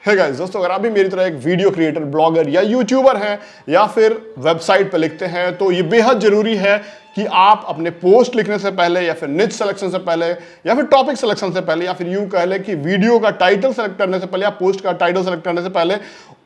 है गाइस दोस्तों, अगर आप भी मेरी तरह एक वीडियो क्रिएटर, ब्लॉगर या यूट्यूबर हैं या फिर वेबसाइट पर लिखते हैं तो ये बेहद जरूरी है कि आप अपने पोस्ट लिखने से पहले या फिर निच सिलेक्शन से पहले या फिर टॉपिक सिलेक्शन से पहले या फिर यूं कह लें कि वीडियो का टाइटल सेलेक्ट करने से पहले या पोस्ट का टाइटल सेलेक्ट करने से पहले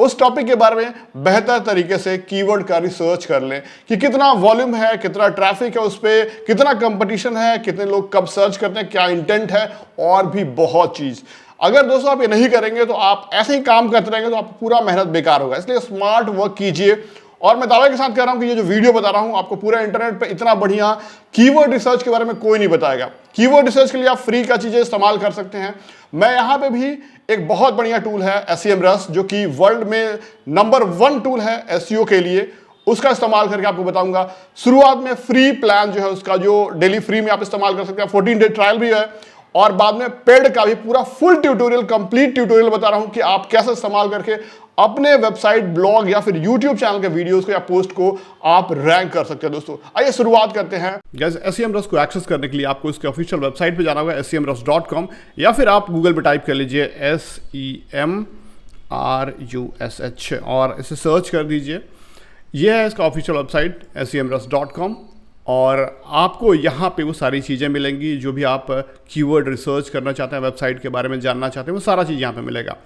उस टॉपिक के बारे में बेहतर तरीके से कीवर्ड का रिसर्च कर लें कि कितना वॉल्यूम है, कितना ट्रैफिक है उस पर, कितना कंपटीशन है, कितने लोग कब सर्च करते हैं, क्या इंटेंट है और भी बहुत चीज। अगर दोस्तों आप ये नहीं करेंगे तो आप ऐसे ही काम करते रहेंगे तो आपको पूरा मेहनत बेकार होगा। इसलिए स्मार्ट वर्क कीजिए। और मैं दावे के साथ कह रहा हूं कि ये जो वीडियो बता रहा हूं आपको पूरा इंटरनेट पे इतना बढ़िया कीवर्ड रिसर्च के बारे में कोई नहीं बताएगा। कीवर्ड रिसर्च के लिए आप फ्री का चीजें इस्तेमाल कर सकते हैं। मैं यहां पे भी एक बहुत बढ़िया टूल है SEMrush, जो कि वर्ल्ड में नंबर 1 टूल है SEO के लिए, उसका इस्तेमाल करके आपको बताऊंगा। शुरुआत में फ्री प्लान जो है उसका, जो डेली फ्री में आप इस्तेमाल कर सकते हैं, 14 डे ट्रायल भी है, और बाद में पेड का भी पूरा फुल ट्यूटोरियल, कंप्लीट ट्यूटोरियल बता रहा हूं कि आप कैसे इस्तेमाल करके अपने वेबसाइट, ब्लॉग या फिर यूट्यूब चैनल के वीडियोस को या पोस्ट को आप रैंक कर सकते हैं। दोस्तों आइए शुरुआत करते हैं। गाइस SEMrush को एक्सेस करने के लिए आपको इसके ऑफिशियल वेबसाइट पे जाना होगा semrush.com, या फिर आप गूगल पे टाइप कर लीजिए SEMRUSH और इसे सर्च कर दीजिए। यह है इसका ऑफिशियल वेबसाइट semrush.com, और आपको यहाँ पे वो सारी चीज़ें मिलेंगी जो भी आप कीवर्ड रिसर्च करना चाहते हैं, वेबसाइट के बारे में जानना चाहते हैं, वो सारा चीज़ यहाँ पे मिलेगा।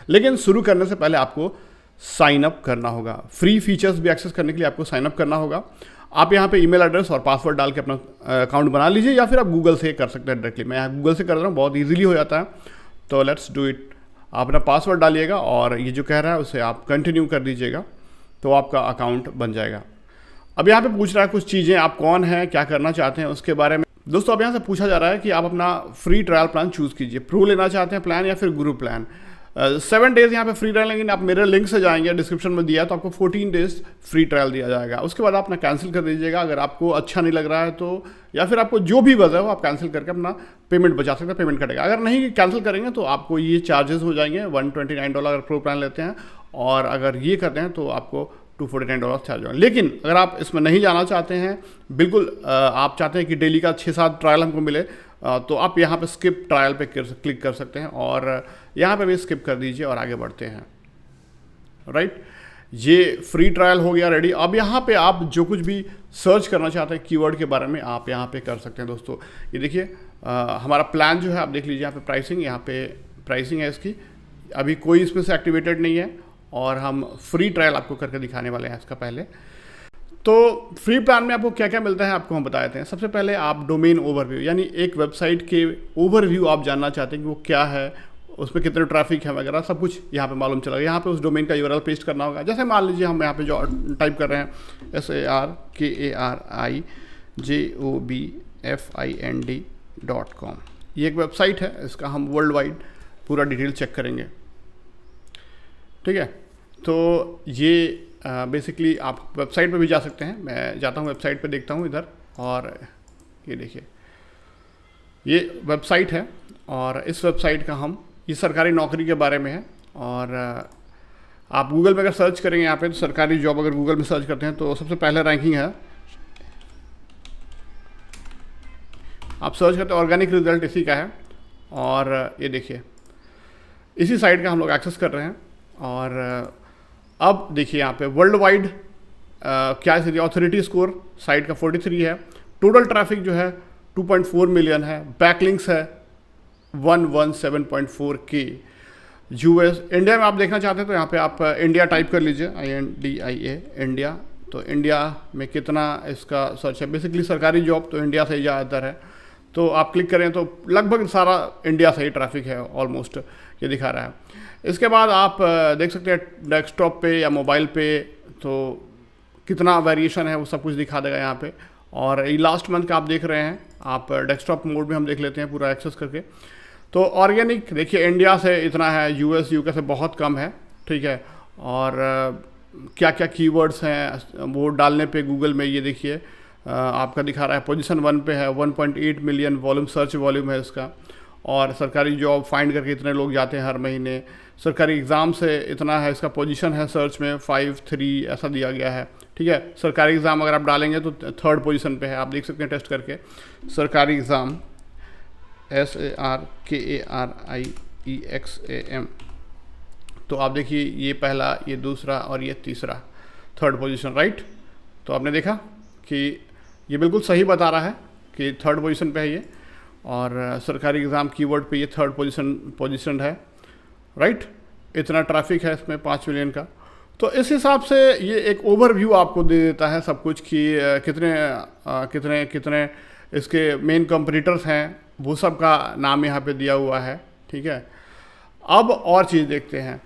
लेकिन शुरू करने से पहले आपको साइन अप करना होगा। फ्री फीचर्स भी एक्सेस करने के लिए आपको साइन अप करना होगा। आप यहाँ पे ईमेल एड्रेस और पासवर्ड डाल के अपना अकाउंट बना लीजिए, या फिर आप गूगल से कर सकते हैं डायरेक्टली। मैं यहाँ गूगल से कर रहा हूँ, बहुत ईजिली हो जाता है। तो लेट्स डू इट। आप अपना पासवर्ड डालिएगा और ये जो कह रहा है उसे आप कंटिन्यू कर दीजिएगा, तो आपका अकाउंट बन जाएगा। अब यहाँ पे पूछ रहा है कुछ चीज़ें, आप कौन हैं, क्या करना चाहते हैं, उसके बारे में। दोस्तों अब यहाँ से पूछा जा रहा है कि आप अपना फ्री ट्रायल प्लान चूज़ कीजिए। प्रो लेना चाहते हैं प्लान या फिर गुरु प्लान। 7 डेज़ यहाँ पे फ्री ट्रायल, लेकिन आप मेरे लिंक से जाएंगे, डिस्क्रिप्शन में दिया है, तो आपको 14 डेज़ फ्री ट्रायल दिया जाएगा। उसके बाद आप अपना कैंसिल कर दीजिएगा अगर आपको अच्छा नहीं लग रहा है तो, या फिर आपको जो भी वजह हो आप कैंसिल करके अपना पेमेंट बचा सकते हैं, पेमेंट कटेगा। अगर नहीं कैंसिल करेंगे तो आपको ये चार्जेस हो जाएंगे $129 अगर प्रो प्लान लेते हैं, और अगर ये करते हैं तो आपको $249 चार्ज होगा। लेकिन अगर आप इसमें नहीं जाना चाहते हैं, बिल्कुल आप चाहते हैं कि डेली का 6-7 ट्रायल हमको मिले, तो आप यहाँ पे स्किप ट्रायल पे क्लिक कर सकते हैं, और यहाँ पे भी स्किप कर दीजिए और आगे बढ़ते हैं। राइट, ये फ्री ट्रायल हो गया रेडी। अब यहाँ पे आप जो कुछ भी सर्च करना चाहते हैं कीवर्ड के बारे में, आप यहाँ पे कर सकते हैं। दोस्तों ये देखिए हमारा प्लान जो है, आप देख लीजिए यहाँ पे प्राइसिंग, यहाँ पे प्राइसिंग है इसकी, अभी कोई इसमें से एक्टिवेटेड नहीं है, और हम फ्री ट्रायल आपको करके दिखाने वाले हैं इसका पहले। तो फ्री प्लान में आपको क्या क्या मिलता है आपको हम बता देते हैं। सबसे पहले आप डोमेन ओवरव्यू, यानी एक वेबसाइट के ओवरव्यू आप जानना चाहते हैं कि वो क्या है, उसमें कितने ट्रैफिक है वगैरह, सब कुछ यहाँ पे मालूम चलेगा। यहाँ पे उस डोमेन का URL पेस्ट करना होगा। जैसे मान लीजिए हम यहाँ पे जो टाइप कर रहे हैं SARKARIJOBFIND.com, ये एक वेबसाइट है, इसका हम वर्ल्ड वाइड पूरा डिटेल चेक करेंगे। ठीक है, तो ये बेसिकली आप वेबसाइट पे भी जा सकते हैं। मैं जाता हूँ वेबसाइट पे, देखता हूँ इधर, और ये देखिए ये वेबसाइट है, और इस वेबसाइट का हम, ये सरकारी नौकरी के बारे में है। और आप गूगल में अगर सर्च करेंगे यहाँ पे, तो सरकारी जॉब अगर गूगल में सर्च करते हैं तो सबसे पहले रैंकिंग है। आप सर्च करते हैं, ऑर्गेनिक रिजल्ट इसी का है, और ये देखिए इसी साइट का हम लोग एक्सेस कर रहे हैं। और अब देखिए यहाँ पे वर्ल्ड वाइड क्या स्थिति, ऑथोरिटी स्कोर साइट का 43 है, टोटल ट्रैफिक जो है 2.4 मिलियन है, बैकलिंक्स है 117.4K। US इंडिया में आप देखना चाहते हैं तो यहाँ पे आप इंडिया टाइप कर लीजिए, INDIA इंडिया। तो इंडिया में कितना इसका सर्च है, बेसिकली सरकारी जॉब तो इंडिया से ही ज़्यादातर है, तो आप क्लिक करें तो लगभग सारा इंडिया से ही ट्रैफिक है, ऑलमोस्ट ये दिखा रहा है। इसके बाद आप देख सकते हैं डेस्कटॉप पे या मोबाइल पे तो कितना वेरिएशन है, वो सब कुछ दिखा देगा यहाँ पे। और ये लास्ट मंथ का आप देख रहे हैं, आप डेस्कटॉप मोड में हम देख लेते हैं पूरा एक्सेस करके। तो ऑर्गेनिक देखिए इंडिया से इतना है, US UK से बहुत कम है। ठीक है, और क्या क्या कीवर्ड्स हैं वो डालने पे गूगल में, ये देखिए आपका दिखा रहा है पोजीशन 1 पे है, 1.8 मिलियन वॉल्यूम, सर्च वॉल्यूम है इसका। और सरकारी जॉब फाइंड करके इतने लोग जाते हैं हर महीने, सरकारी एग्ज़ाम से इतना है, इसका पोजीशन है सर्च में 5-3 ऐसा दिया गया है। ठीक है, सरकारी एग्ज़ाम अगर आप डालेंगे तो 3rd पोजीशन पे है, आप देख सकते हैं टेस्ट करके। सरकारी एग्ज़ाम SARKARIEXAM तो आप देखिए ये पहला, ये दूसरा और ये तीसरा, थर्ड पोजीशन, राइट। तो आपने देखा कि ये बिल्कुल सही बता रहा है कि थर्ड पोजीशन पे है ये, और सरकारी एग्ज़ाम कीवर्ड पे ये थर्ड पोजीशन है, राइट। इतना ट्रैफिक है इसमें 5 मिलियन का। तो इस हिसाब से ये एक ओवरव्यू आपको दे देता है सब कुछ कि कितने कितने इसके मेन कंपटीटर्स हैं, वो सब का नाम यहाँ पे दिया हुआ है, ठीक है। अब और चीज़ देखते हैं।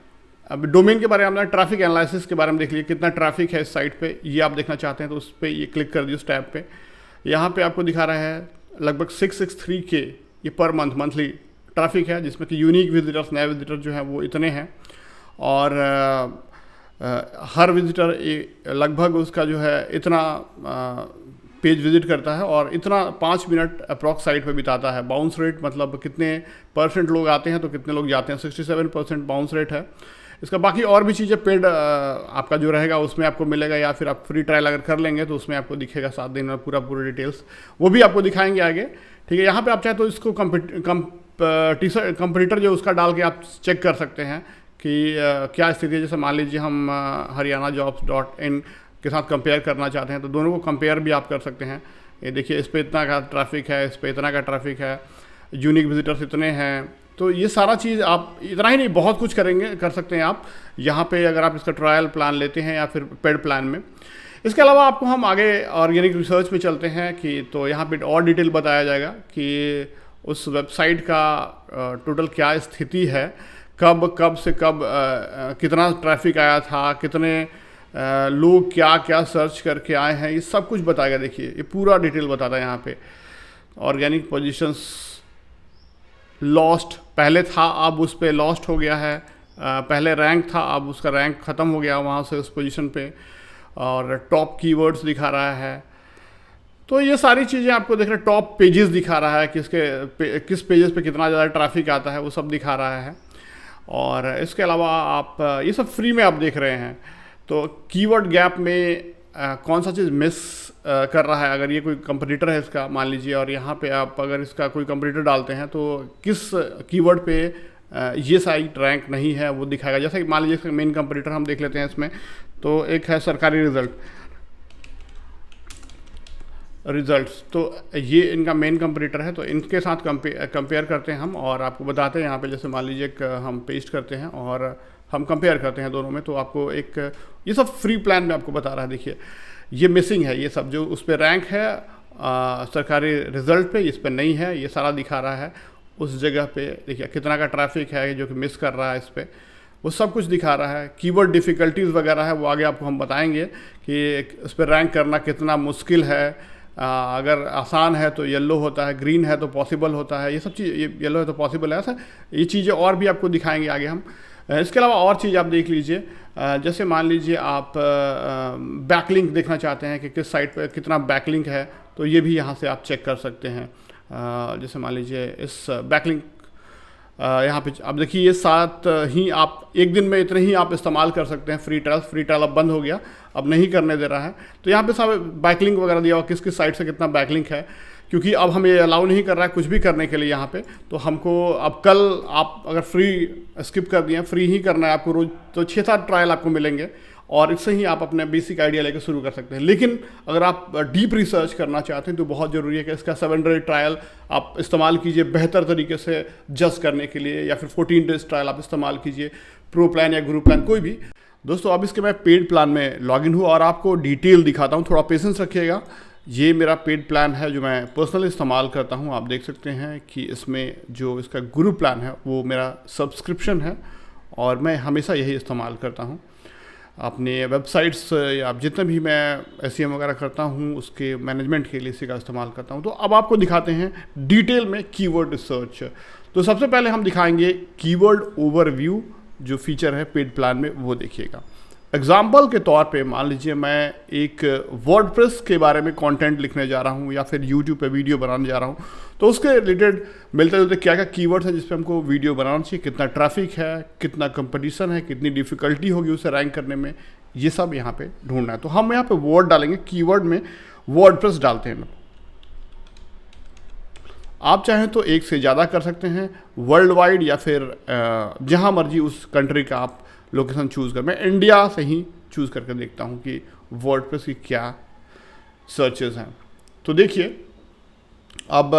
अब डोमेन के बारे में, हमने ट्रैफिक एनालिसिस के बारे में देख लिया, कितना ट्रैफिक है इस साइट पे, ये आप देखना चाहते हैं तो उस पर ये क्लिक कर दिए उस टैब पे। यहाँ पे आपको दिखा रहा है लगभग 663K ये पर मंथली ट्रैफिक है, जिसमें कि यूनिक विजिटर्स, नए विजिटर जो हैं वो इतने हैं, और हर विजिटर लगभग उसका जो है इतना पेज विजिट करता है और इतना 5 मिनट अप्रॉक्स साइट पे बिताता है। बाउंस रेट मतलब कितने % लोग आते हैं तो कितने लोग जाते हैं, 67% बाउंस रेट है इसका। बाकी और भी चीज़ें पेड आपका जो रहेगा उसमें आपको मिलेगा, या फिर आप फ्री ट्रायल अगर कर लेंगे तो उसमें आपको दिखेगा 7 दिन में पूरा डिटेल्स, वो भी आपको दिखाएंगे आगे, ठीक है। यहाँ पे आप चाहे तो इसको कंपटीटर जो उसका डाल के आप चेक कर सकते हैं कि क्या स्थिति है। जैसे मान लीजिए हम haryana-jobs.in के साथ कंपेयर करना चाहते हैं तो दोनों को कंपेयर भी आप कर सकते हैं। ये देखिए इस पे इतना का ट्रैफिक है, इस पे इतना का ट्रैफिक है, यूनिक विजिटर्स इतने हैं। तो ये सारा चीज़ आप इतना ही नहीं बहुत कुछ कर सकते हैं आप यहाँ पे, अगर आप इसका ट्रायल प्लान लेते हैं या फिर पेड प्लान में। इसके अलावा आपको हम आगे ऑर्गेनिक रिसर्च में चलते हैं कि तो यहाँ पे और डिटेल बताया जाएगा कि उस वेबसाइट का टोटल क्या स्थिति है, कब से कब कितना ट्रैफिक आया था, कितने लोग क्या क्या सर्च करके आए हैं, ये सब कुछ बताएगा। देखिए ये पूरा डिटेल बताता है यहाँ पे। ऑर्गेनिक पोजीशंस लॉस्ट पहले था, अब उस पर लॉस्ट हो गया है, पहले रैंक था अब उसका रैंक ख़त्म हो गया वहाँ से उस पोजीशन पे, और टॉप कीवर्ड्स दिखा रहा है। तो ये सारी चीज़ें आपको देख रहे हैं, टॉप पेजेस दिखा रहा है, किस पेजेस पे कितना ज़्यादा ट्रैफिक आता है वो सब दिखा रहा है। और इसके अलावा आप ये सब फ्री में आप देख रहे हैं। तो कीवर्ड गैप में कौन सा चीज़ मिस कर रहा है, अगर ये कोई कंपटीटर है इसका मान लीजिए, और यहाँ पे आप अगर इसका कोई कंपटीटर डालते हैं तो किस कीवर्ड पे ये साइट रैंक नहीं है वो दिखाएगा। जैसे कि मान लीजिए इसका मेन कंपटीटर हम देख लेते हैं इसमें, तो एक है सरकारी रिजल्ट्स, तो ये इनका मेन कंपटीटर है, तो इनके साथ कंपेयर करते हैं हम और आपको बताते हैं यहाँ पे। जैसे मान लीजिए हम पेस्ट करते हैं और हम कंपेयर करते हैं दोनों में, तो आपको एक ये सब फ्री प्लान में आपको बता रहा है। देखिए ये मिसिंग है, ये सब जो उस पर रैंक है सरकारी रिजल्ट पे, इस पर नहीं है, ये सारा दिखा रहा है। उस जगह पे देखिए कितना का ट्रैफिक है जो कि मिस कर रहा है इस पर, वो सब कुछ दिखा रहा है। कीवर्ड डिफ़िकल्टीज़ वगैरह है वो आगे आपको हम बताएंगे कि इस पर रैंक करना कितना मुश्किल है। अगर आसान है तो येलो होता है, ग्रीन है तो पॉसिबल होता है, ये सब चीज़, ये येलो है तो पॉसिबल है, ऐसा ये चीज़ें और भी आपको दिखाएंगे आगे हम। इसके अलावा और चीज़ आप देख लीजिए, जैसे मान लीजिए आप बैकलिंक देखना चाहते हैं कि किस साइट पर कितना बैकलिंक है, तो ये भी यहाँ से आप चेक कर सकते हैं। जैसे मान लीजिए इस बैकलिंक यहाँ पे आप देखिए ये 7 ही आप एक दिन में इतने ही आप इस्तेमाल कर सकते हैं। फ्री ट्रायल अब बंद हो गया, अब नहीं करने दे रहा है। तो यहाँ पे सब बैकलिंक वगैरह दिया हुआ, किस साइट से कितना बैकलिंक है, क्योंकि अब हमें ये अलाउ नहीं कर रहा है कुछ भी करने के लिए यहाँ पे। तो हमको अब कल आप अगर फ्री स्किप कर दिए, फ्री ही करना है आपको रोज़, तो 6-7 ट्रायल आपको मिलेंगे और इससे ही आप अपने बेसिक आइडिया लेकर शुरू कर सकते हैं। लेकिन अगर आप डीप रिसर्च करना चाहते हैं तो बहुत ज़रूरी है कि इसका 7 डे ट्रायल आप इस्तेमाल कीजिए बेहतर तरीके से जज करने के लिए, या फिर 14 डेज ट्रायल आप इस्तेमाल कीजिए, प्रो प्लान या गुरु प्लान कोई भी। दोस्तों अब इसके मैं पेड प्लान में लॉगिन हुआ और आपको डिटेल दिखाता हूँ, थोड़ा पेशेंस रखिएगा। ये मेरा पेड प्लान है जो मैं पर्सनली इस्तेमाल करता हूँ। आप देख सकते हैं कि इसमें जो इसका गुरु प्लान है वो मेरा सब्सक्रिप्शन है और मैं हमेशा यही इस्तेमाल करता हूँ अपने वेबसाइट्स या जितने भी मैं SEM वगैरह करता हूँ उसके मैनेजमेंट के लिए इसी का इस्तेमाल करता हूँ। तो अब आपको दिखाते हैं डिटेल में कीवर्ड रिसर्च। तो सबसे पहले हम दिखाएंगे कीवर्ड ओवरव्यू, जो फीचर है पेड प्लान में वो देखिएगा। एग्जाम्पल के तौर पे मान लीजिए मैं एक वर्डप्रेस के बारे में कंटेंट लिखने जा रहा हूँ या फिर यूट्यूब पे वीडियो बनाने जा रहा हूँ, तो उसके रिलेटेड मिलते जुलते क्या क्या कीवर्ड्स हैं जिस पे हमको वीडियो बनाना चाहिए, कितना ट्रैफिक है, कितना कंपटीशन है, कितनी डिफ़िकल्टी होगी उसे रैंक करने में, ये सब यहाँ पे ढूंढना है। तो हम यहाँ पे वर्ड डालेंगे, कीवर्ड में वर्डप्रेस डालते हैं। आप चाहें तो एक से ज़्यादा कर सकते हैं, वर्ल्ड वाइड या फिर जहाँ मर्जी उस कंट्री का आप लोकेशन चूज़ कर, मैं इंडिया से ही चूज़ करके देखता हूँ कि वर्डप्रेस की क्या सर्चेज हैं। तो देखिए अब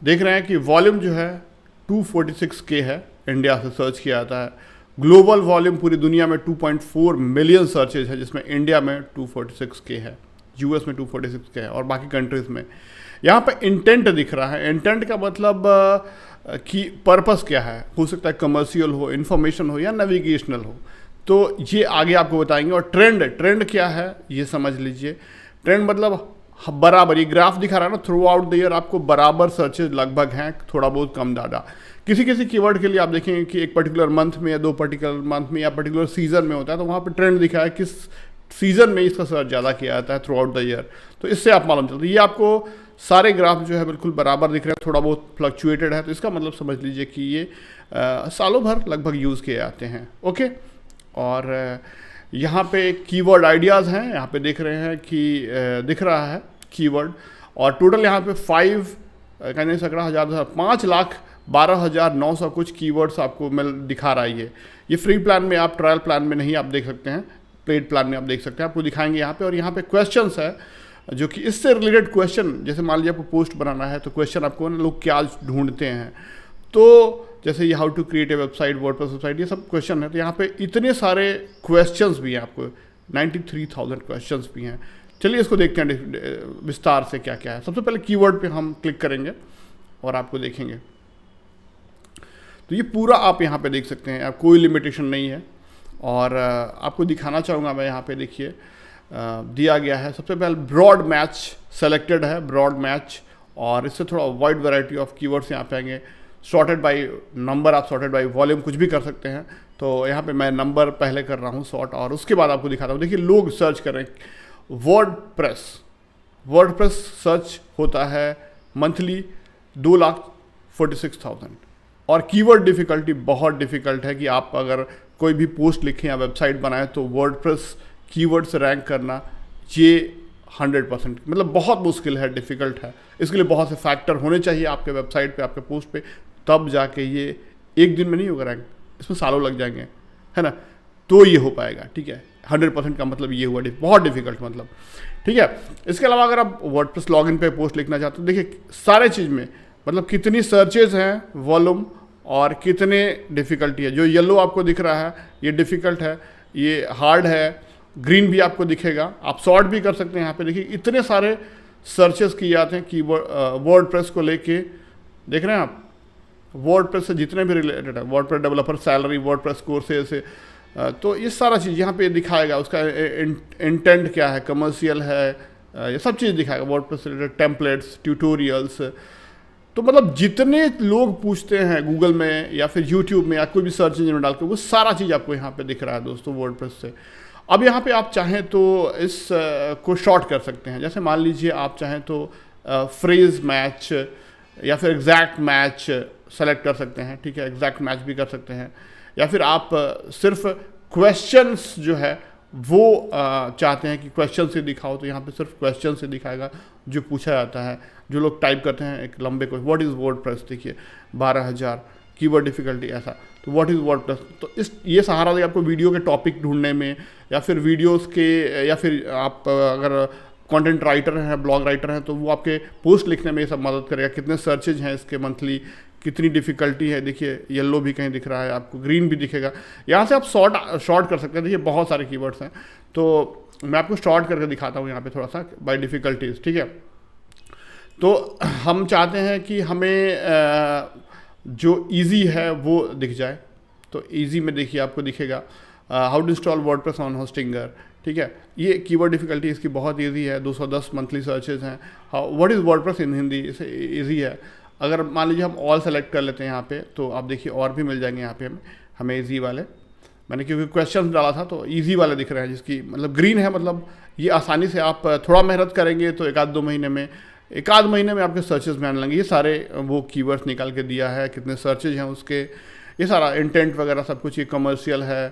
देख रहे हैं कि वॉल्यूम जो है 246K है, इंडिया से सर्च किया जाता है। ग्लोबल वॉल्यूम पूरी दुनिया में 2.4 मिलियन सर्चेज है, जिसमें इंडिया में 246K है, यूएस में 246K है और बाकी कंट्रीज़ में। यहाँ पे इंटेंट दिख रहा है, इंटेंट का मतलब कि पर्पस क्या है, हो सकता है कमर्शियल हो, इन्फॉर्मेशन हो या नेविगेशनल हो, तो ये आगे आपको बताएंगे। और ट्रेंड क्या है ये समझ लीजिए। ट्रेंड मतलब बराबर, ये ग्राफ दिखा रहा है ना, थ्रू आउट द ईयर आपको बराबर सर्चेज लगभग हैं, थोड़ा बहुत कम ज़्यादा। किसी किसी कीवर्ड के लिए आप देखेंगे कि एक पर्टिकुलर मंथ में या 2 पर्टिकुलर मंथ में या पर्टिकुलर सीजन में होता है, तो वहाँ पे ट्रेंड दिखा है किस सीजन में इसका सर्च ज़्यादा किया जाता है थ्रू आउट द ईयर, तो इससे आप मालूम चलता है। ये आपको सारे ग्राफ जो है बिल्कुल बराबर दिख रहे हैं, थोड़ा बहुत फ्लक्चुएटेड है, तो इसका मतलब समझ लीजिए कि ये सालों भर लगभग यूज़ किए जाते हैं। ओके, और यहाँ पे कीवर्ड आइडियाज़ हैं, यहाँ पे देख रहे हैं कि दिख रहा है कीवर्ड, और टोटल यहाँ पे 5,12,900 कुछ कीवर्ड्स आपको दिखा रहा है। ये फ्री प्लान में, आप ट्रायल प्लान में नहीं आप देख सकते हैं, पेड प्लान में आप देख सकते हैं, आपको दिखाएंगे यहाँ पे। और यहाँ पे क्वेश्चंस है जो कि इससे रिलेटेड क्वेश्चन, जैसे मान लीजिए आपको पोस्ट बनाना है तो क्वेश्चन आपको लोग क्या ढूंढते हैं, तो जैसे ये how to create a website, WordPress website, ये सब क्वेश्चन है। तो यहाँ पे इतने सारे क्वेश्चंस भी हैं, आपको 93,000 क्वेश्चंस भी हैं। चलिए इसको देखते हैं विस्तार से क्या क्या है। सबसे पहले कीवर्ड पे हम क्लिक करेंगे और आपको देखेंगे, तो ये पूरा आप यहाँ पे देख सकते हैं, आप कोई लिमिटेशन नहीं है। और आपको दिखाना चाहूँगा मैं, यहाँ पे देखिए दिया गया है। सबसे पहले ब्रॉड मैच सेलेक्टेड है, ब्रॉड मैच, और इससे थोड़ा वाइड वैरायटी ऑफ कीवर्ड्स यहाँ पे आएंगे। सॉर्टेड बाय नंबर, आप सॉर्टेड बाय वॉल्यूम कुछ भी कर सकते हैं। तो यहाँ पे मैं नंबर पहले कर रहा हूँ सॉर्ट, और उसके बाद आपको दिखाता हूँ। देखिए लोग सर्च कर रहे हैं वर्डप्रेस सर्च होता है मंथली 2,46,000, और कीवर्ड डिफ़िकल्टी बहुत डिफ़िकल्ट है कि आप अगर कोई भी पोस्ट लिखें या वेबसाइट बनाएं तो वर्डप्रेस कीवर्ड से रैंक करना ये 100% मतलब बहुत मुश्किल है, डिफ़िकल्ट है। इसके लिए बहुत से फैक्टर होने चाहिए आपके वेबसाइट पे, आपके पोस्ट पे, तब जाके ये एक दिन में नहीं होगा रैंक, इसमें सालों लग जाएंगे, है ना, तो ये हो पाएगा। ठीक है, 100% का मतलब ये हुआ बहुत डिफ़िकल्ट मतलब। ठीक है, इसके अलावा अगर आप वर्डप्रेस लॉगिन पे पोस्ट लिखना चाहते हो, देखिए सारे चीज़ में मतलब कितनी सर्चेज हैं, वॉल्यूम, और कितने डिफ़िकल्टी है। जो येलो आपको दिख रहा है ये डिफ़िकल्ट है, ये हार्ड है, ग्रीन भी आपको दिखेगा। आप सॉर्ट भी कर सकते हैं। यहाँ पे देखिए इतने सारे सर्चेस किए जाते हैं कि वर्डप्रेस को लेके, देख रहे हैं आप, वर्डप्रेस से जितने भी रिलेटेड है, WordPress developer salary, WordPress courses से, तो ये सारा चीज़ यहाँ पे दिखाएगा। उसका इंटेंट क्या है, कमर्शियल है, ये सब चीज़ दिखाएगा। वर्डप्रेस से रिलेटेड टेम्पलेट्स, ट्यूटोरियल्स, तो मतलब जितने लोग पूछते हैं गूगल में या फिर यूट्यूब में या कोई भी सर्च इंजन में डाल के, वो सारा चीज़ आपको यहाँ पे दिख रहा है दोस्तों वर्डप्रेस से। अब यहाँ पे आप चाहें तो इस को शॉर्ट कर सकते हैं। जैसे मान लीजिए आप चाहें तो फ्रेज मैच या फिर एग्जैक्ट मैच सेलेक्ट कर सकते हैं। ठीक है, एग्जैक्ट मैच भी कर सकते हैं, या फिर आप सिर्फ क्वेश्चंस जो है वो चाहते हैं कि क्वेश्चन से दिखाओ, तो यहाँ पे सिर्फ क्वेश्चन से दिखाएगा जो पूछा जाता है। जो लोग टाइप करते हैं एक लंबे को, व्हाट इज़ वर्डप्रेस, देखिए 12,000 कीवर्ड डिफ़िकल्टी ऐसा, तो व्हाट इज़ वर्डप्रेस, तो ये सहारा देगा आपको वीडियो के टॉपिक ढूंढने में, या फिर वीडियोस के, या फिर आप अगर कंटेंट राइटर हैं, ब्लॉग राइटर हैं, तो वो आपके पोस्ट लिखने में ये सब मदद करेगा। कितने सर्चेज हैं इसके मंथली, कितनी डिफ़िकल्टी है, देखिए येलो भी कहीं दिख रहा है आपको, ग्रीन भी दिखेगा। यहाँ से आप शॉर्ट कर सकते हैं। देखिए बहुत सारे कीवर्ड्स हैं, तो मैं आपको शॉर्ट करके दिखाता हूँ यहाँ पे थोड़ा सा बाय डिफ़िकल्टीज। ठीक है, तो हम चाहते हैं कि हमें जो इजी है वो दिख जाए, तो इजी में देखिए आपको दिखेगा how to install WordPress on Hostinger. ठीक है, ये कीवर्ड डिफ़िकल्टी इसकी बहुत इजी है, 210 मंथली सर्चेज हैं। व्हाट इज़ वर्डप्रेस इन हिंदी, इसे ईजी है। अगर मान लीजिए हम ऑल सेलेक्ट कर लेते हैं यहाँ पे, तो आप देखिए और भी मिल जाएंगे यहाँ पे हमें ईजी वाले। मैंने क्योंकि क्वेश्चन डाला था तो ईजी वाले दिख रहे हैं, जिसकी मतलब ग्रीन है, मतलब ये आसानी से आप थोड़ा मेहनत करेंगे तो एक आध महीने में आपके सर्चेज में आने लगेंगे। ये सारे वो कीवर्ड्स निकाल के दिया है, कितने सर्चेज हैं उसके, ये सारा इंटेंट वगैरह सब कुछ, ये कमर्शियल है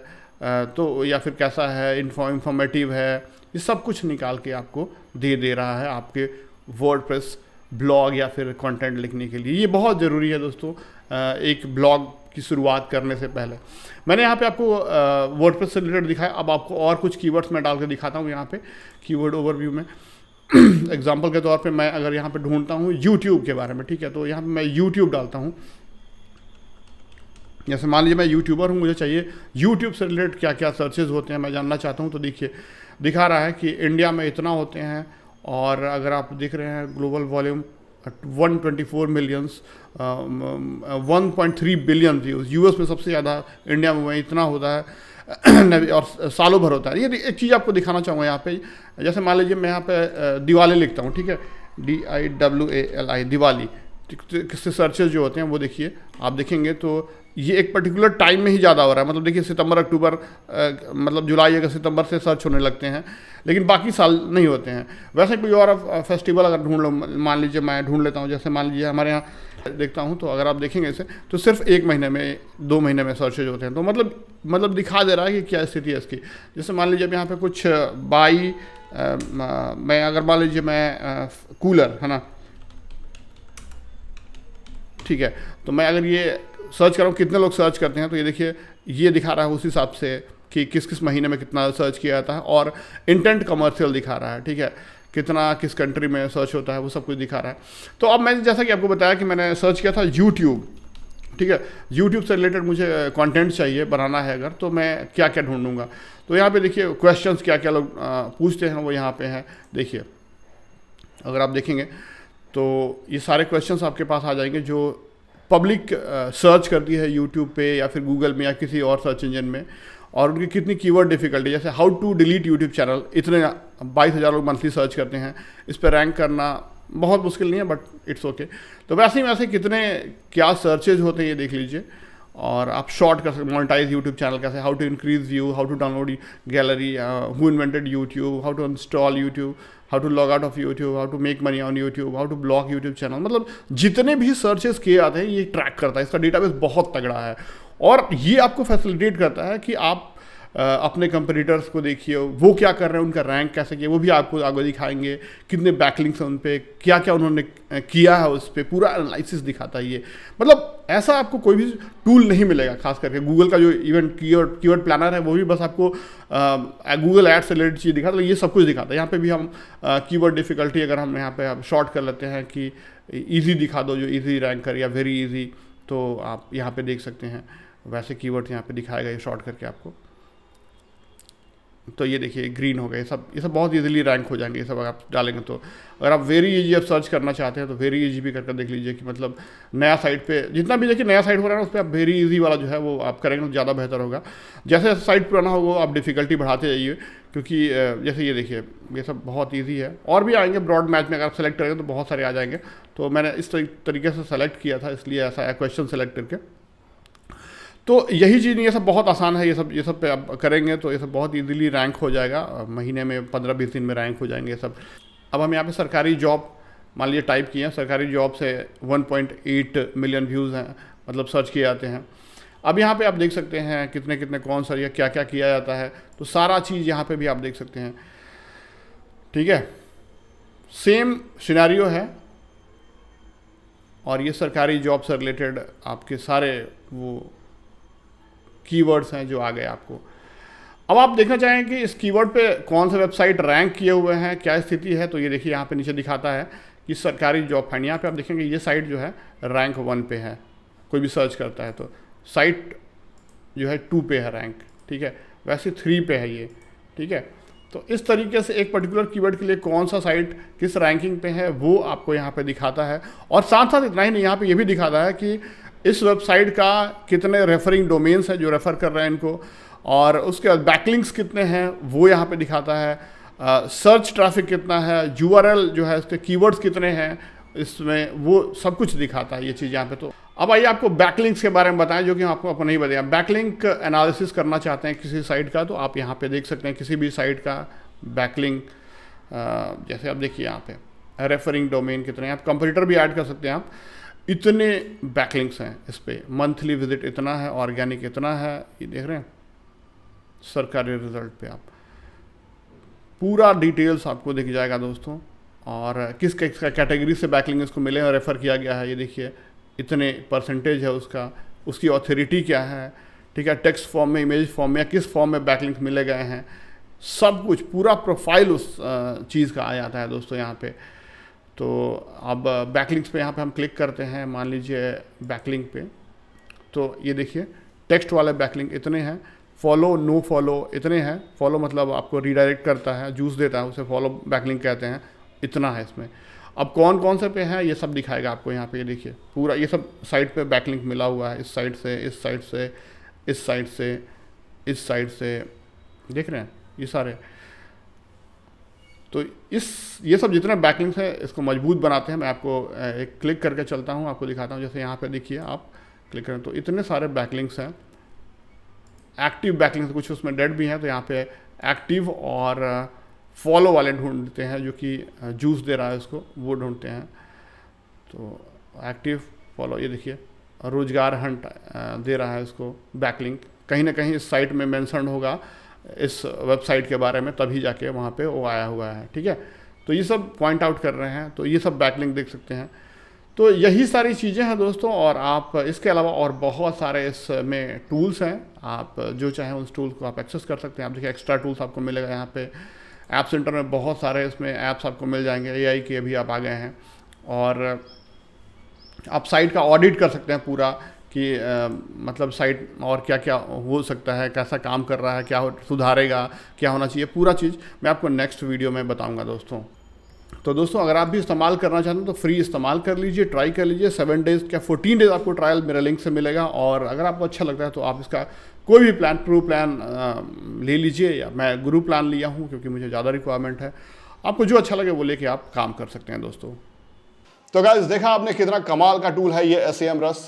तो या फिर कैसा है, इंफॉर्मेटिव है, ये सब कुछ निकाल के आपको दे रहा है आपके वर्डप्रेस ब्लॉग या फिर कंटेंट लिखने के लिए। ये बहुत ज़रूरी है दोस्तों, एक ब्लॉग की शुरुआत करने से पहले। मैंने यहाँ पे आपको वर्डप्रेस से रिलेटेड दिखाया, अब आपको और कुछ कीवर्ड्स मैं डाल के दिखाता हूँ यहाँ पे कीवर्ड ओवरव्यू में। एग्जाम्पल के तौर पे मैं अगर यहाँ पे ढूंढता हूँ यूट्यूब के बारे में, ठीक है, तो यहाँ पे मैं यूट्यूब डालता हूँ। जैसे मान लीजिए मैं यूट्यूबर हूँ, मुझे चाहिए यूट्यूब से रिलेटेड क्या क्या सर्चेज होते हैं मैं जानना चाहता हूँ, तो देखिए दिखा रहा है कि इंडिया में इतना होते हैं, और अगर आप देख रहे हैं global volume 124 millions, 1.3 billion views, US में सबसे ज़्यादा, इंडिया में इतना होता है और सालों भर होता है। ये एक चीज़ आपको दिखाना चाहूँगा यहाँ पे, जैसे मान लीजिए मैं यहाँ पे दिवाली लिखता हूँ, ठीक है, DIWALI दिवाली, किससे सर्चेज जो होते हैं वो देखिए, आप देखेंगे तो ये एक पर्टिकुलर टाइम में ही ज़्यादा हो रहा है, मतलब देखिए सितंबर अक्टूबर, मतलब जुलाई अगस्त सितंबर से सर्च होने लगते हैं, लेकिन बाकी साल नहीं होते हैं। वैसे कोई और फेस्टिवल अगर ढूंढ लो, मान लीजिए मैं ढूंढ लेता हूँ, जैसे मान लीजिए हमारे यहाँ देखता हूँ, तो अगर आप देखेंगे इसे तो सिर्फ 1 महीने में 2 महीने में सर्चेज होते हैं, तो मतलब दिखा दे रहा है कि क्या स्थिति है इसकी। जैसे मान लीजिए अब यहाँ पे कुछ मैं अगर मान लीजिए मैं कूलर है ना, ठीक है, तो मैं अगर ये सर्च कर रहा हूँ कितने लोग सर्च करते हैं, तो ये देखिए ये दिखा रहा है उस हिसाब से कि किस किस महीने में कितना सर्च किया जाता है, और इंटेंट कमर्शियल दिखा रहा है, ठीक है, कितना किस कंट्री में सर्च होता है वो सब कुछ दिखा रहा है। तो अब मैंने जैसा कि आपको बताया कि मैंने सर्च किया था यूट्यूब, ठीक है, यूट्यूब से रिलेटेड मुझे कंटेंट चाहिए बनाना है अगर, तो मैं क्या क्या ढूंढूंगा, तो यहाँ पे देखिए क्वेश्चंस क्या क्या लोग पूछते हैं वो यहाँ पे हैं। देखिए अगर आप देखेंगे तो ये सारे क्वेश्चंस आपके पास आ जाएंगे जो पब्लिक सर्च करती है यूट्यूब पे या फिर गूगल में या किसी और सर्च इंजन में, और उनकी कितनी कीवर्ड डिफिकल्टी, जैसे how to delete YouTube channel, इतने 22,000 लोग मंथली सर्च करते हैं, इस पर रैंक करना बहुत मुश्किल नहीं है, बट इट्स ओके। तो वैसे ही वैसे कितने क्या सर्चेज होते हैं ये देख लीजिए, और आप शॉर्ट कर सकते, मोनेटाइज यूट्यूब चैनल कैसे, how to increase view, how to download gallery, who invented YouTube, how to install YouTube, how to log out of YouTube, how to make money on YouTube, how to block YouTube channel, मतलब जितने भी searches किए जाते हैं ये track करता है, इसका डेटाबेस बहुत तगड़ा है, और ये आपको फैसिलिटेट करता है कि आप अपने कंपटीटर्स को देखिए वो क्या कर रहे हैं, उनका रैंक कैसे किया वो भी आपको आगे दिखाएंगे, कितने बैकलिंक्स हैं उन पर, क्या क्या उन्होंने किया है उस पर, पूरा एनालिसिस दिखाता है ये। मतलब ऐसा आपको कोई भी टूल नहीं मिलेगा, खास करके गूगल का जो इवेंट कीवर्ड प्लानर है वो भी बस आपको गूगल एड से रिलेटेड चीज़ दिखाता है, ये सब कुछ दिखाता है। यहाँ पे भी हम कीवर्ड डिफिकल्टी अगर हम यहाँ पे शॉर्ट कर लेते हैं कि ईजी दिखा दो, जो ईजी रैंक करे या वेरी ईजी, तो आप यहाँ पे देख सकते हैं वैसे कीवर्ड यहाँ पे दिखाएगा ये शॉर्ट करके आपको। तो ये देखिए ग्रीन हो गए, ये सब बहुत इजीली रैंक हो जाएंगे, ये सब अगर आप डालेंगे तो। अगर आप वेरी इजी आप सर्च करना चाहते हैं तो वेरी इजी भी करके देख लीजिए कि मतलब नया साइट पे जितना भी देखिए नया साइट हो रहा है ना उस पर आप वेरी इजी वाला जो है वो आप करेंगे तो ज़्यादा बेहतर होगा। जैसे साइट पुराना होगा आप डिफ़िकल्टी बढ़ाते जाइए, क्योंकि जैसे ये देखिए ये सब बहुत ईजी है, और भी आएंगे ब्रॉड मैच में अगर आप सेलेक्ट करेंगे तो बहुत सारे आ जाएंगे। तो मैंने इस तरीके से सेलेक्ट किया था, इसलिए ऐसा है क्वेश्चन सेलेक्ट करके। तो यही चीज़ नहीं, ये सब बहुत आसान है, ये सब पे आप करेंगे तो ये सब बहुत इजीली रैंक हो जाएगा, महीने में 15-20 दिन में रैंक हो जाएंगे ये सब। अब हम यहाँ पे सरकारी जॉब मान लीजिए टाइप किए हैं, सरकारी जॉब से 1.8 मिलियन व्यूज़ हैं, मतलब सर्च किए जाते हैं। अब यहाँ पे आप देख सकते हैं कितने कितने कौन सा या क्या क्या किया जाता है, तो सारा चीज़ यहाँ पे भी आप देख सकते हैं, ठीक है। सेम सिनेरियो है, और ये सरकारी जॉब से रिलेटेड आपके सारे वो कीवर्ड्स हैं जो आ गए आपको। अब आप देखना चाहेंगे कि इस कीवर्ड पे कौन सा वेबसाइट रैंक किए हुए हैं, क्या स्थिति है, तो ये देखिए यहाँ पे नीचे दिखाता है कि सरकारी जॉब फाइंड। यहाँ पे आप देखेंगे ये साइट जो है रैंक 1 पे है, कोई भी सर्च करता है तो साइट जो है 2 पे है रैंक, ठीक है, वैसे 3 पे है ये, ठीक है। तो इस तरीके से एक पर्टिकुलर कीवर्ड के लिए कौन सा साइट किस रैंकिंग पे है वो आपको यहाँ पे दिखाता है, और साथ साथ इतना ही नहीं, यहाँ पे ये भी दिखाता है कि इस वेबसाइट का कितने रेफरिंग डोमेन्स हैं जो रेफ़र कर रहे हैं इनको, और उसके बाद बैकलिंक्स कितने हैं वो यहाँ पे दिखाता है, सर्च ट्रैफिक कितना है, यूआरएल जो है इसके कीवर्ड्स कितने हैं इसमें, वो सब कुछ दिखाता है ये चीज़ यहाँ पे। तो अब आइए आपको बैकलिंक्स के बारे में बताएं, जो कि आपको नहीं बताया। बैकलिंक एनालिसिस करना चाहते हैं किसी साइट का, तो आप यहाँ पे देख सकते हैं किसी भी साइट का बैकलिंक, जैसे आप देखिए यहाँ पे रेफरिंग डोमेन कितने हैं, आप कंप्यूटर भी ऐड कर सकते हैं आप, इतने बैकलिंक्स हैं इस पर, मंथली विजिट इतना है, ऑर्गेनिक इतना है, ये देख रहे हैं सरकारी रिजल्ट पे आप पूरा डिटेल्स आपको दिख जाएगा दोस्तों, और किस कैटेगरी से बैकलिंक इसको मिले और रेफ़र किया गया है, ये देखिए इतने परसेंटेज है उसका, उसकी ऑथोरिटी क्या है, ठीक है, टेक्स्ट फॉर्म में, इमेज फॉर्म में, या किस फॉर्म में बैकलिंक मिले गए हैं, सब कुछ पूरा प्रोफाइल उस चीज़ का आ जाता है दोस्तों यहाँ पे। तो अब बैकलिंक्स पे यहाँ पे हम क्लिक करते हैं, मान लीजिए बैकलिंक पे, तो ये देखिए टेक्स्ट वाले बैकलिंक इतने हैं, फॉलो नो फॉलो इतने हैं, फॉलो मतलब आपको रीडायरेक्ट करता है, जूस देता है, उसे फॉलो बैकलिंक कहते हैं, इतना है इसमें। अब कौन कौन से पे हैं ये सब दिखाएगा आपको यहाँ पे, ये देखिए पूरा ये सब साइट पे बैकलिंक मिला हुआ है, इस साइट से, इस साइट से, इस साइट से, इस साइट से, देख रहे हैं ये सारे। तो ये सब जितने बैकलिंक्स हैं इसको मजबूत बनाते हैं। मैं आपको एक क्लिक करके चलता हूँ, आपको दिखाता हूँ। जैसे यहाँ पे देखिए आप क्लिक करें तो इतने सारे बैकलिंक्स हैं, एक्टिव बैकलिंक्स, कुछ उसमें डेड भी हैं, तो यहाँ पे एक्टिव और फॉलो वाले ढूंढते हैं, जो कि जूस दे रहा है उसको, वो ढूंढते हैं। तो एक्टिव फॉलो, ये देखिए रोजगार हंट दे रहा है उसको बैकलिंक, कहीं ना कहीं इस साइट में मेंशन होगा इस वेबसाइट के बारे में, तभी जाके वहाँ पे वो आया हुआ है, ठीक है। तो ये सब पॉइंट आउट कर रहे हैं, तो ये सब बैकलिंक देख सकते हैं। तो यही सारी चीज़ें हैं दोस्तों, और आप इसके अलावा और बहुत सारे इसमें टूल्स हैं, आप जो चाहें उस टूल्स को आप एक्सेस कर सकते हैं। आप देखिए एक्स्ट्रा टूल्स आपको मिलेगा यहाँ पे, ऐप सेंटर में बहुत सारे इसमें ऐप्स आपको मिल जाएंगे, AI के भी आप आ गए हैं, और आप साइट का ऑडिट कर सकते हैं पूरा कि मतलब साइट और क्या क्या हो सकता है, कैसा काम कर रहा है, क्या सुधारेगा, क्या होना चाहिए, पूरा चीज़ मैं आपको नेक्स्ट वीडियो में बताऊंगा दोस्तों। तो दोस्तों अगर आप भी इस्तेमाल करना चाहते हैं तो फ्री इस्तेमाल कर लीजिए, ट्राई कर लीजिए। 7 डेज़ क्या 14 डेज़ आपको ट्रायल मेरे लिंक से मिलेगा, और अगर आपको अच्छा लगता है तो आप इसका कोई भी प्लान, प्रो प्लान ले लीजिए, या मैं गुरु प्लान लिया हूँ क्योंकि मुझे ज़्यादा रिक्वायरमेंट है। आपको जो अच्छा लगे वो लेके आप काम कर सकते हैं दोस्तों। तो गाइस देखा आपने कितना कमाल का टूल है ये SEMrush,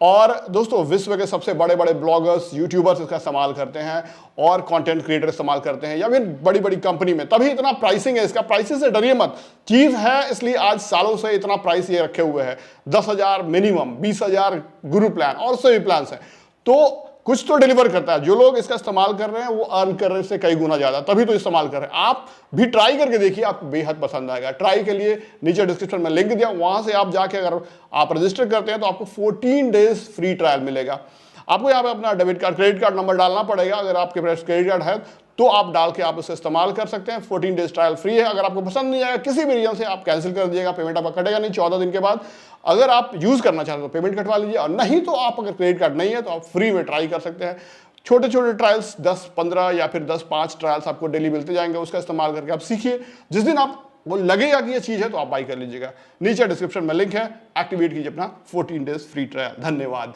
और दोस्तों विश्व के सबसे बड़े बड़े ब्लॉगर्स, यूट्यूबर्स इसका इस्तेमाल करते हैं, और कंटेंट क्रिएटर इस्तेमाल करते हैं, या फिर बड़ी बड़ी कंपनी में, तभी इतना प्राइसिंग है इसका। प्राइसिंग से डरिए मत, चीज़ है इसलिए आज सालों से इतना प्राइस ये रखे हुए हैं। 10,000 मिनिमम, 20,000 गुरु प्लान, और सभी प्लान हैं, तो कुछ तो डिलीवर करता है। जो लोग इसका इस्तेमाल कर रहे हैं वो अर्न कर रहे हैं इससे कई गुना ज़्यादा, तभी तो इस्तेमाल कर रहे हैं। आप भी ट्राई करके देखिए, आपको बेहद पसंद आएगा। ट्राई के लिए नीचे डिस्क्रिप्शन में लिंक दिया, वहाँ से आप जाके अगर आप रजिस्टर करते हैं तो आपको 14 डेज फ्री ट्रायल मिलेगा। आपको यहाँ पे अपना debit card, credit card number डालना पड़ेगा। अगर आपके पास क्रेडिट कार्ड है तो आप डाल के आप इसे इस्तेमाल कर सकते हैं। 14 डेज ट्रायल फ्री है। अगर आपको पसंद नहीं आएगा किसी भी रीजन से, आप कैंसिल कर दीजिएगा, पेमेंट आपका कटेगा नहीं 14 दिन के बाद। अगर आप यूज़ करना चाहते हो तो पेमेंट कटवा लीजिए, और नहीं तो आप अगर क्रेडिट कार्ड नहीं है तो आप फ्री में ट्राई कर सकते हैं। छोटे छोटे ट्रायल्स 10, 15 या फिर 10, 5 ट्रायल्स आपको डेली मिलते जाएंगे, उसका इस्तेमाल करके आप सीखिए। जिस दिन आप वो लगेगा कि ये चीज़ है तो आप बाई कर लीजिएगा। नीचे डिस्क्रिप्शन में लिंक है, एक्टिवेट कीजिए अपना 14 डेज फ्री ट्रायल। धन्यवाद।